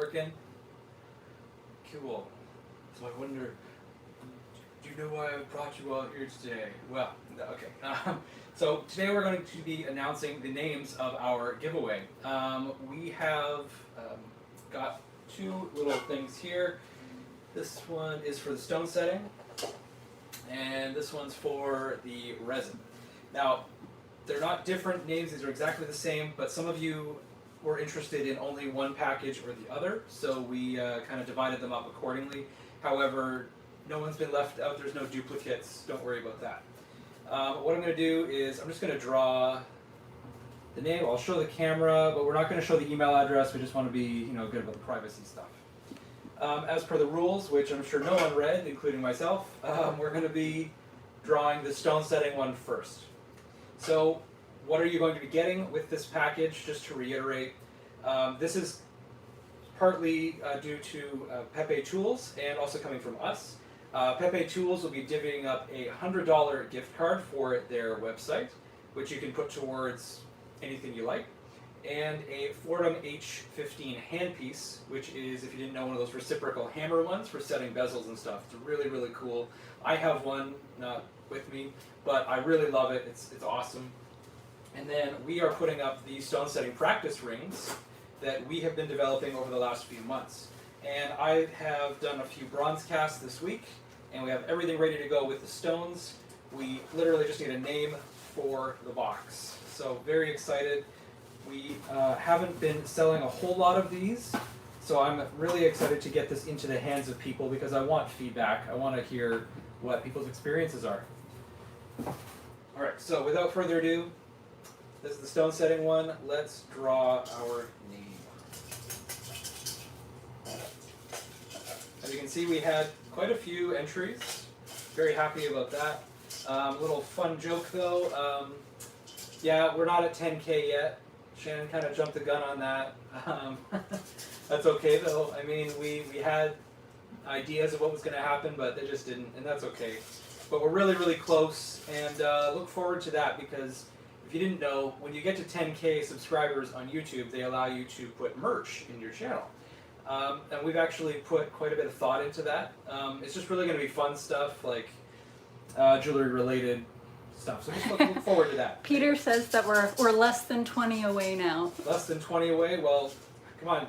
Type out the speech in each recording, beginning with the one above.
working? Cool. So I wonder, do you know why I brought you all here today? Well, okay. So today we're going to be announcing the names of our giveaway. We have got two little things here. This one is for the stone setting, and this one's for the resin. Now, they're not different names, these are exactly the same, but some of you were interested in only one package or the other, so we kind of divided them up accordingly. However, no one's been left out, there's no duplicates, don't worry about that. What I'm going to do is I'm just going to draw the name. I'll show the camera, but we're not going to show the email address, we just want to be good about the privacy stuff. As per the rules, which I'm sure no one read, including myself, we're going to be drawing the stone setting one first. So what are you going to be getting with this package? Just to reiterate, this is partly due to Pepetools and also coming from us. Pepetools will be divvying up a $100 gift card for their website, which you can put towards anything you like, and a Fordham H15 handpiece, which is, if you didn't know, one of those reciprocal hammer ones for setting bezels and stuff. It's really, really cool. I have one, not with me, but I really love it. It's awesome. And then we are putting up the stone setting practice rings that we have been developing over the last few months. And I have done a few bronze casts this week, and we have everything ready to go with the stones. We literally just need a name for the box. So very excited. We haven't been selling a whole lot of these, so I'm really excited to get this into the hands of people because I want feedback. I want to hear what people's experiences are. Alright, so without further ado, this is the stone setting one. Let's draw our name. As you can see, we had quite a few entries. Very happy about that. Little fun joke though. Yeah, we're not at 10K yet. Shannon kind of jumped the gun on that. That's okay though. I mean, we had ideas of what was going to happen, but they just didn't, and that's okay. But we're really, really close, and look forward to that because if you didn't know, when you get to 10K subscribers on YouTube, they allow you to put merch in your channel. And we've actually put quite a bit of thought into that. It's just really going to be fun stuff, like jewelry related stuff. So just look forward to that. Peter says that we're less than 20 away now. Less than 20 away? Well, come on,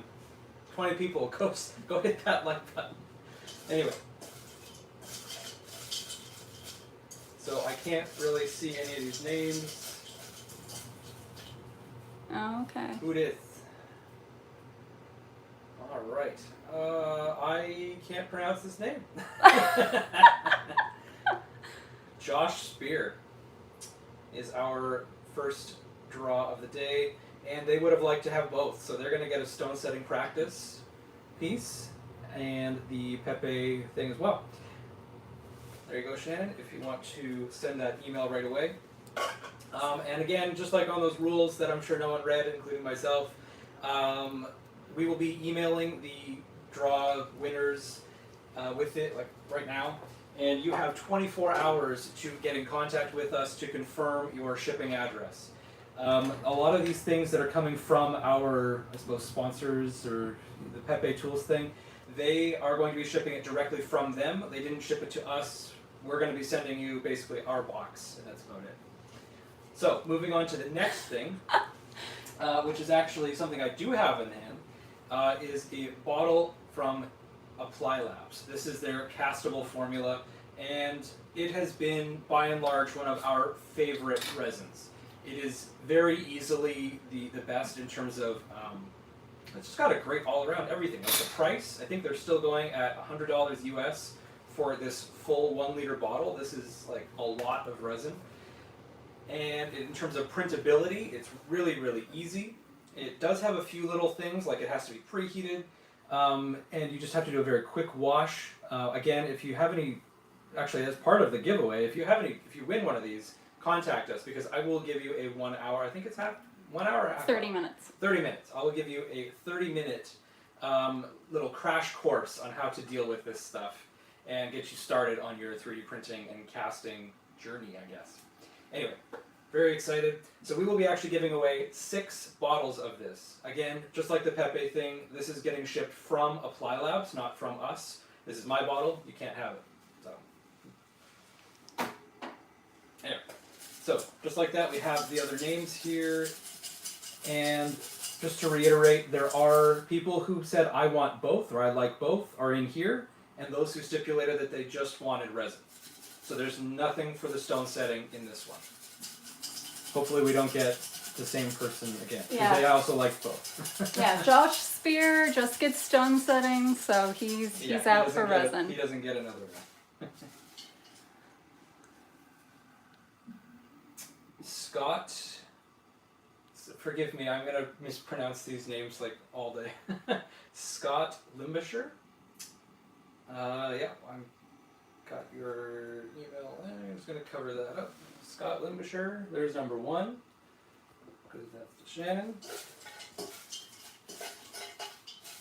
20 people, go hit that like button. Anyway. So I can't really see any of these names. Oh, okay. Who dis? Alright. I can't pronounce this name. Josh Spear is our first draw of the day, and they would have liked to have both. So they're going to get a stone setting practice piece and the Pepe thing as well. There you go, Shannon, if you want to send that email right away. And again, just like on those rules that I'm sure no one read, including myself, we will be emailing the draw winners with it, like right now. And you have 24 hours to get in contact with us to confirm your shipping address. A lot of these things that are coming from our, I suppose, sponsors or the Pepetools thing, they are going to be shipping it directly from them. They didn't ship it to us. We're going to be sending you basically our box, and that's about it. So, moving on to the next thing, which is actually something I do have in hand, is a bottle from ApplyLabs. This is their castable formula, and it has been, by and large, one of our favorite resins. It is very easily the best in terms of, it's just got a great all-around everything. Like the price, I think they're still going at $100 US for this full 1 liter bottle. This is like a lot of resin. And in terms of printability, it's really, really easy. It does have a few little things, like it has to be preheated, and you just have to do a very quick wash. Again, if you have any, actually as part of the giveaway, if you win one of these, contact us because I will give you a 1 hour, I think it's 1 hour or half 30 minutes. 30 minutes. I will give you a 30-minute little crash course on how to deal with this stuff and get you started on your 3D printing and casting journey, I guess. Anyway, Very excited. So we will be actually giving away 6 bottles of this. Again, just like the Pepe thing, this is getting shipped from ApplyLabs, not from us. This is my bottle. You can't have it. So, anyway. So, just like that, we have the other names here. And just to reiterate, there are people who said, I want both, or I like both, are in here. And those who stipulated that they just wanted resin. So there's nothing for the stone setting in this one. Hopefully we don't get the same person again. Yeah. They also like both. Yeah, Josh Spear just gets stone setting, so he's out for resin. He doesn't get another one. Scott, forgive me, I'm going to mispronounce these names like all day. Scott Limbisher. Yeah, I'm got your email. I'm just going to cover that up. Scott Limbisher, there's number 1. Because that's to Shannon.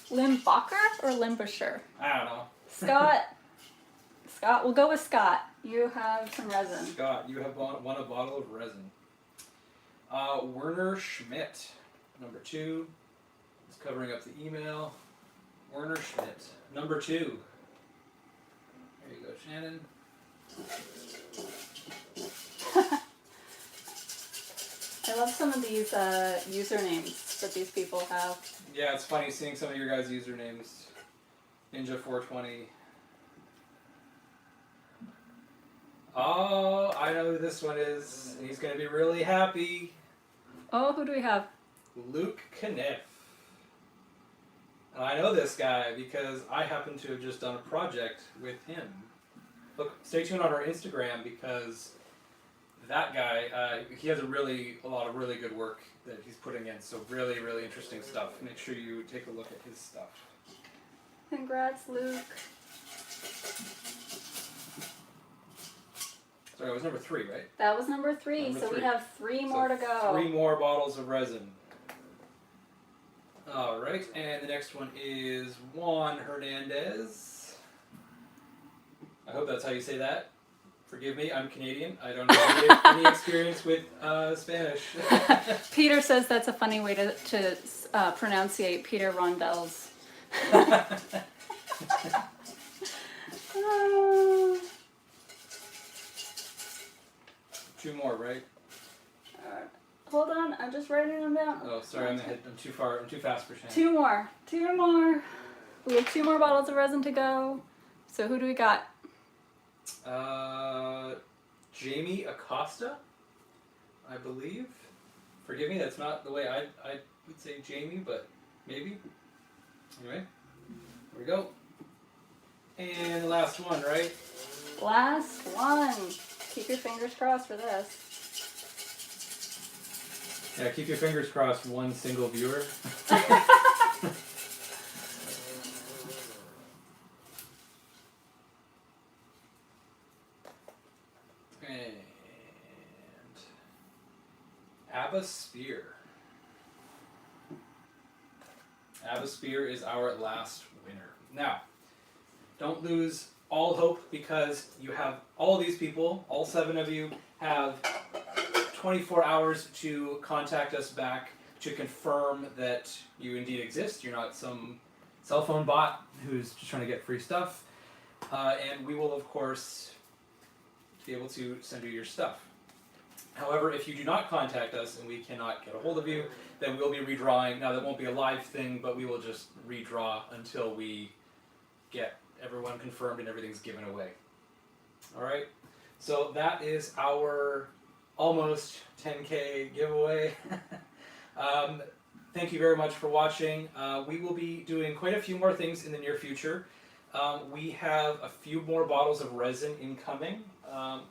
Limbacher or Limbisher? I don't know. Scott, we'll go with Scott. You have some resin. Scott, you have won a bottle of resin. Werner Schmidt, number 2. Is covering up the email. Werner Schmidt, number 2. There you go, Shannon. I love some of these usernames that these people have. Yeah, it's funny seeing some of your guys' usernames. Ninja420. Oh, I know who this one is. He's going to be really happy. Oh, who do we have? Luke Kniff. And I know this guy because I happen to have just done a project with him. Look, stay tuned on our Instagram because that guy, he has a lot of really good work that he's putting in. So really, really interesting stuff. Make sure you take a look at his stuff. Congrats, Luke. Sorry, it was number 3, right? That was number 3, Number so 3. we have 3 more to go. 3 more bottles of resin. Alright, and the next one is Juan Hernandez. I hope that's how you say that. Forgive me, I'm Canadian. I don't have any experience with Spanish. Peter says that's a funny way to pronunciate Peter Rondel's. Two more, right? Hold on, I'm just writing them down. Oh, sorry, I'm too fast for Shannon. 2 more. 2 more. We have 2 more bottles of resin to go. So who do we got? Jamie Acosta, I believe. Forgive me, that's not the way I would say Jamie, but maybe. Anyway, here we go. And the last one, right? Last one. Keep your fingers crossed for this. Yeah, keep your fingers crossed, one single viewer. And Abba Spear. Abba Spear is our last winner. Now, don't lose all hope because you have all these people, all 7 of you, have 24 hours to contact us back to confirm that you indeed exist. You're not some cell phone bot who's just trying to get free stuff. And we will, of course, be able to send you your stuff. However, if you do not contact us and we cannot get a hold of you, then we'll be redrawing. Now, that won't be a live thing, but we will just redraw until we get everyone confirmed and everything's given away. All right? So that is our almost 10K giveaway. Thank you very much for watching. We will be doing quite a few more things in the near future. We have a few more bottles of resin incoming.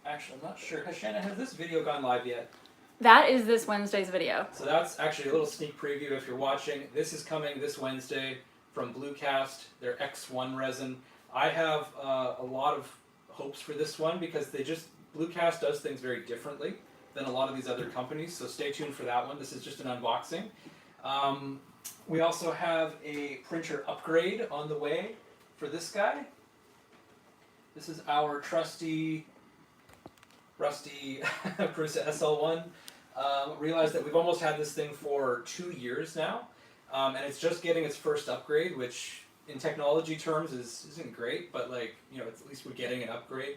Actually, I'm not sure. Shannon, has this video gone live yet? That is this Wednesday's video. So that's actually a little sneak preview if you're watching. This is coming this Wednesday from Bluecast, their X1 resin. I have a lot of hopes for this one because Bluecast does things very differently than a lot of these other companies, so stay tuned for that one. This is just an unboxing. We also have a printer upgrade on the way for this guy. This is our trusty, rusty Prusa SL1. realized that we've almost had this thing for 2 years now, and it's just getting its first upgrade, which in technology terms isn't great, but like, you know, at least we're getting an upgrade.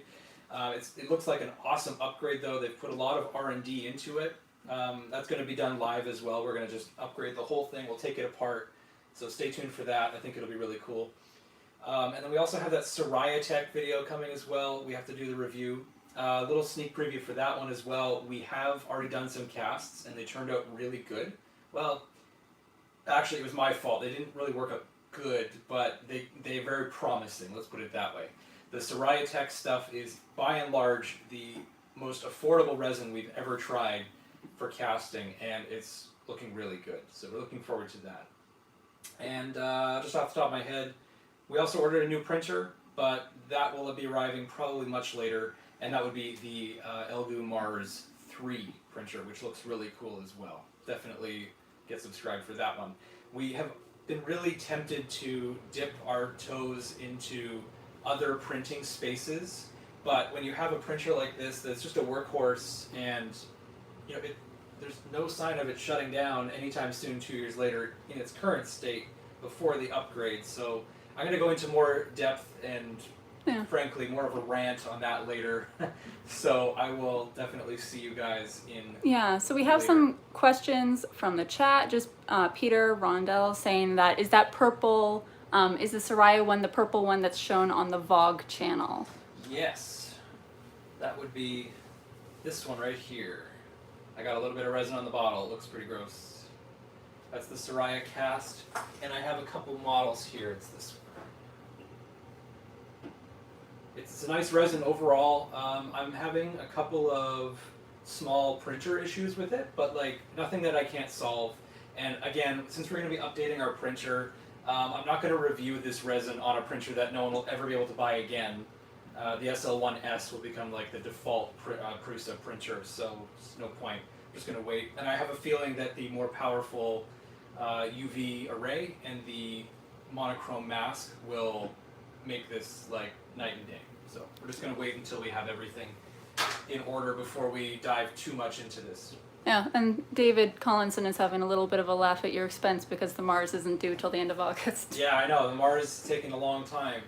It looks like an awesome upgrade though. They've put a lot of R&D into it. That's going to be done live as well. We're going to just upgrade the whole thing. We'll take it apart. So stay tuned for that. I think it'll be really cool. And then we also have that Soraya Tech video coming as well. We have to do the review. A little sneak preview for that one as well. We have already done some casts and they turned out really good. Well, actually it was my fault. They didn't really work out good, but they're very promising. Let's put it that way. The Soraya Tech stuff is by and large the most affordable resin we've ever tried for casting, and it's looking really good. So we're looking forward to that. And just off the top of my head, we also ordered a new printer, but that will be arriving probably much later, and that would be the Elgu Mars 3 printer, which looks really cool as well. Definitely get subscribed for that one. We have been really tempted to dip our toes into other printing spaces, but when you have a printer like this that's just a workhorse and you know there's no sign of it shutting down anytime soon 2 years later in its current state before the upgrade. So I'm going to go into more depth and frankly more of a rant on that later. So I will definitely see you guys in So we have later. some questions from the chat. Just Peter Rondell saying that, is that purple, is the Soraya one the purple one that's shown on the VOG channel? Yes, that would be this one right here. I got a little bit of resin on the bottle. It looks pretty gross. That's the Soraya cast, and I have a couple models here. It's this one. It's a nice resin overall. I'm having a couple of small printer issues with it, but like nothing that I can't solve. And again, since we're going to be updating our printer, I'm not going to review this resin on a printer that no one will ever be able to buy again. The SL1S will become like the default Prusa printer, so there's no point. I'm just going to wait. And I have a feeling that the more powerful UV array and the monochrome mask will make this like night and day. So we're just going to wait until we have everything in order before we dive too much into this. Yeah, and David Collinson is having a little bit of a laugh at your expense because the Mars isn't due till the end of August. Yeah, I know. The Mars is taking a long time.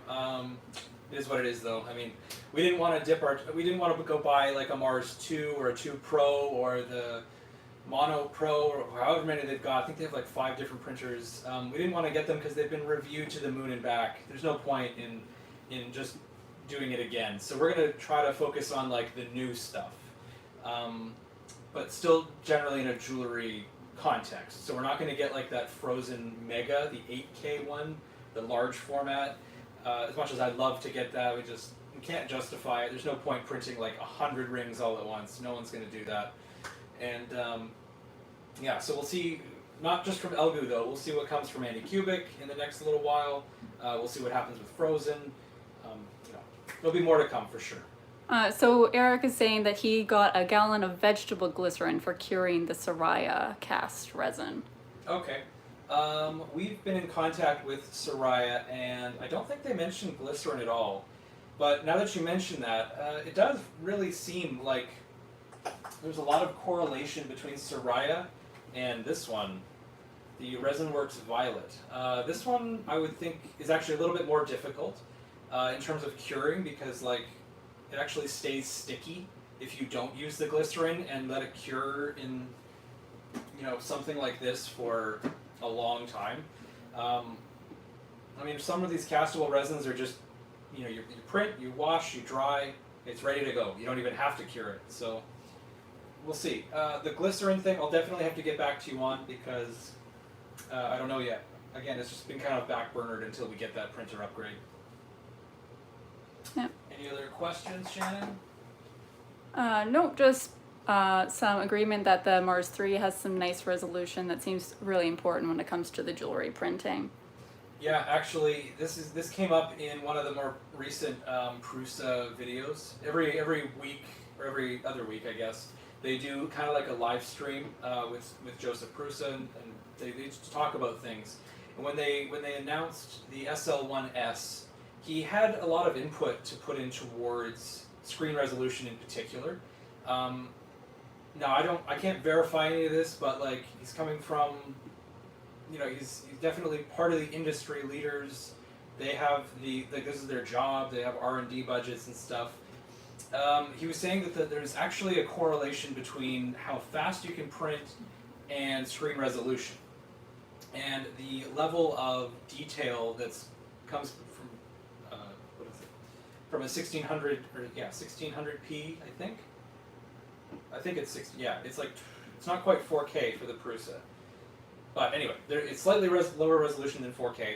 It is what it is, though. I mean, we didn't want to go buy like a Mars 2 or a 2 Pro or the Mono Pro or however many they've got. I think they have like 5 different printers. We didn't want to get them because they've been reviewed to the moon and back. There's no point in just doing it again. So we're going to try to focus on like the new stuff. But still generally in a jewelry context. So we're not going to get like that Frozen Mega, the 8K one, the large format. As much as I'd love to get that, we can't justify it. There's no point printing like 100 rings all at once. No one's going to do that. And yeah, so we'll see, not just from Elgu though, we'll see what comes from Anycubic in the next little while. We'll see what happens with Frozen. You know, there'll be more to come for sure. So Eric is saying that he got a gallon of vegetable glycerin for curing the Soraya cast resin. Okay. We've been in contact with Soraya, and I don't think they mentioned glycerin at all. But now that you mention that, it does really seem like there's a lot of correlation between Soraya and this one, the ResinWorks Violet. This one, I would think, is actually a little bit more difficult in terms of curing because, like, it actually stays sticky if you don't use the glycerin and let it cure in, you know, something like this for a long time. I mean, some of these castable resins are just, you know, you print, you wash, you dry, it's ready to go. You don't even have to cure it. So we'll see. The glycerin thing, I'll definitely have to get back to you on because I don't know yet. Again, it's just been kind of backburnered until we get that printer upgrade. Yep. Any other questions, Shannon? No, just some agreement that the Mars 3 has some nice resolution that seems really important when it comes to the jewelry printing. Yeah, actually, this came up in one of the more recent Prusa videos. Every week or every other week, I guess, they do kind of like a live stream with Joseph Prusa, and they just talk about things. And when they announced the SL1S, he had a lot of input to put in towards screen resolution in particular. Now I can't verify any of this, but like he's coming from, he's definitely part of the industry leaders. They have this is their job. They have R&D budgets and stuff. He was saying that there's actually a correlation between how fast you can print and screen resolution, and the level of detail comes from what is it? From a 1600 or 1600p, I think. I think it's 60. Yeah, it's like it's not quite 4K for the Prusa, but anyway, it's slightly lower resolution than 4K,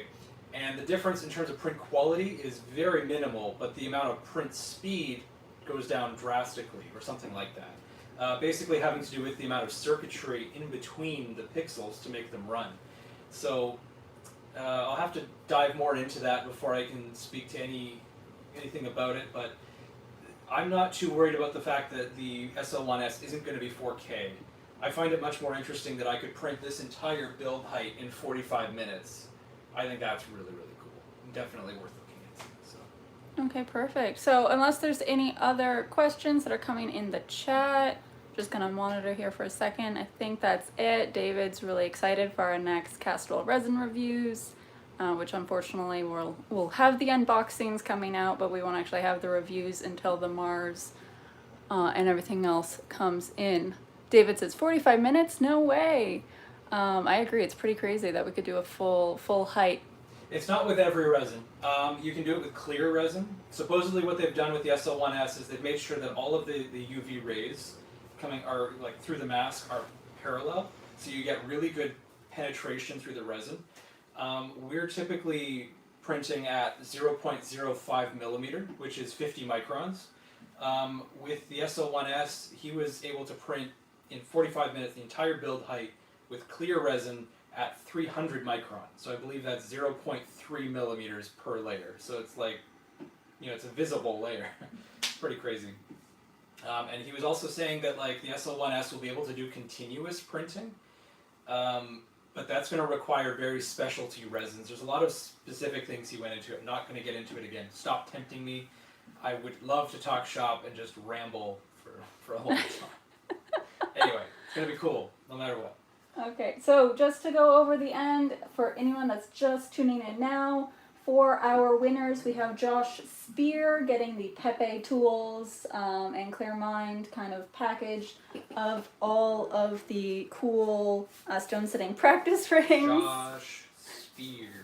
and the difference in terms of print quality is very minimal, but the amount of print speed goes down drastically, or something like that. Basically, having to do with the amount of circuitry in between the pixels to make them run. So I'll have to dive more into that before I can speak to anything about it, but I'm not too worried about the fact that the SL1S isn't going to be 4K. I find it much more interesting that I could print this entire build height in 45 minutes. I think that's really, really cool. Definitely worth looking into. So. Okay, perfect. So unless there's any other questions that are coming in the chat, just gonna monitor here for a second. I think that's it. David's really excited for our next Castrol resin reviews, which unfortunately we'll have the unboxings coming out, but we won't actually have the reviews until the Mars and everything else comes in. David says 45 minutes? No way. I agree. It's pretty crazy that we could do a full height. It's not with every resin. You can do it with clear resin. Supposedly what they've done with the SL1S is they've made sure that all of the UV rays through the mask are parallel, so you get really good penetration through the resin. We're typically printing at 0.05 millimeter, which is 50 microns. With the SL1S, he was able to print in 45 minutes the entire build height with clear resin at 300 microns. So I believe that's 0.3 millimeters per layer. So it's like, it's a visible layer. It's pretty crazy. And he was also saying that like the SL1S will be able to do continuous printing, but that's going to require very specialty resins. There's a lot of specific things he went into. I'm not going to get into it again. Stop tempting me. I would love to talk shop and just ramble for a long time. Anyway, it's going to be cool, no matter what. Okay, so just to go over the end, for anyone that's just tuning in now, for our winners, we have Josh Spear getting the Pepetools and Clear Mind kind of package of all of the cool stone sitting practice rings. Josh Spear.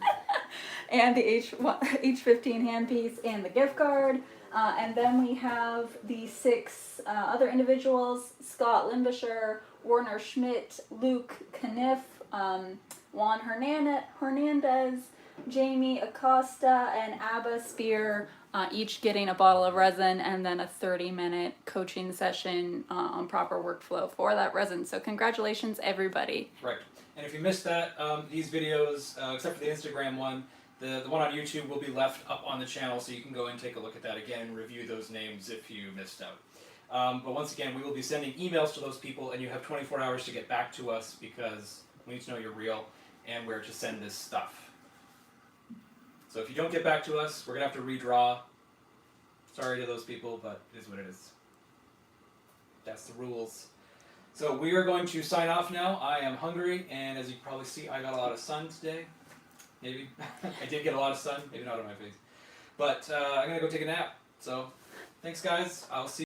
And the H15 handpiece and the gift card. And then we have the 6 other individuals: Scott Limbisher, Warner Schmidt, Luke Kniff, Juan Hernandez, Jamie Acosta, and Abba Spear, each getting a bottle of resin and then a 30-minute coaching session on proper workflow for that resin. So congratulations, everybody. Right. And if you missed that, these videos, except for the Instagram one, the one on YouTube will be left up on the channel, so you can go and take a look at that again and review those names if you missed out. But once again, we will be sending emails to those people, and you have 24 hours to get back to us because we need to know you're real and where to send this stuff. So if you don't get back to us, we're going to have to redraw. Sorry to those people, but it is what it is. That's the rules. So we are going to sign off now. I am hungry, and as you can probably see, I got a lot of sun today. Maybe. I did get a lot of sun, maybe not on my face. But I'm going to go take a nap. So thanks, guys. I'll see you.